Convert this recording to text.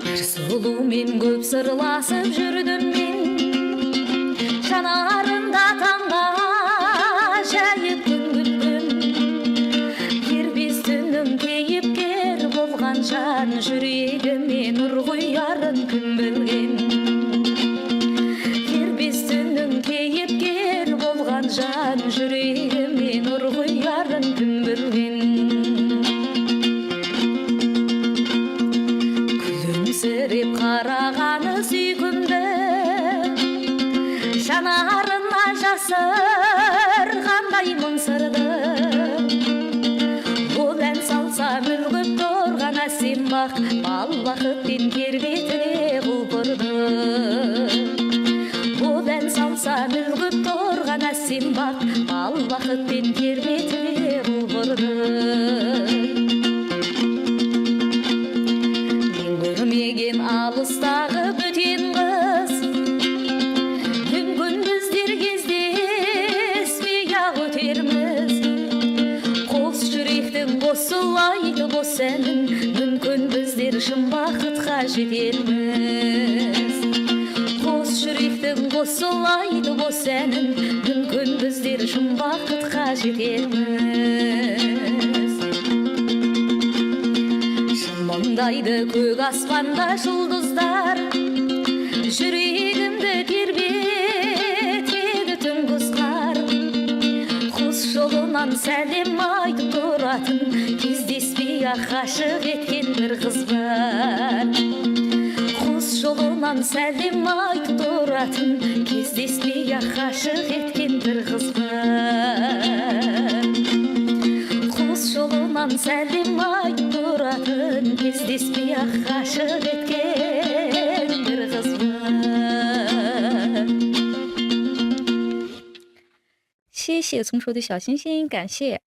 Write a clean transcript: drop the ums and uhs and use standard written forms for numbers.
Bir сұлумен көп сырласып жүрдім мен, жанарында таңға жайып күн күлгін. Кербез түннің кейіпкер болған жан, жүрегіме нұр құярын кім білген. Кербез түннің кейіпкер болған жан, жүрегіме нұр құярын кім білген. Күлімсіреп қарағаны сүйкімді, жанарына жасырғандай мың сырды. Ол ән салса мүлгіп тұрған әсем бақ, бал бақытпен кербетіне құлпырды. Ол ән салса мүлгіп тұрған әсем бақ, бал бақытпен кербетіне құлпырды. Көрмеген алыстағы бөтен қыз, мүмкін біздер кездеспей-ақ өтерміз. Қос жүректің қосылайды қос әнін, мүмкін біздер шын бақытқа жетерміз. Қос жүректің қосылайды қос әнін, мүмкін біздер шын бақытқа жетерміз. Маңдайды көк аспанда жұлдыздар, жүрегімді тербетеді түн құзғар. Құс жолынан сәлем айтып тұратын, кездеспей-ақ ғашық еткен бір қыз бар. Құс жолынан сәлем айтып тұратын, кездеспей-ақ ғашық еткен бір қыз бар. Құс жолынан сәлем айтып тұратын, кездеспей-ақ ғашық еткен бір қыз бар. 谢谢葱说的小星星，感谢。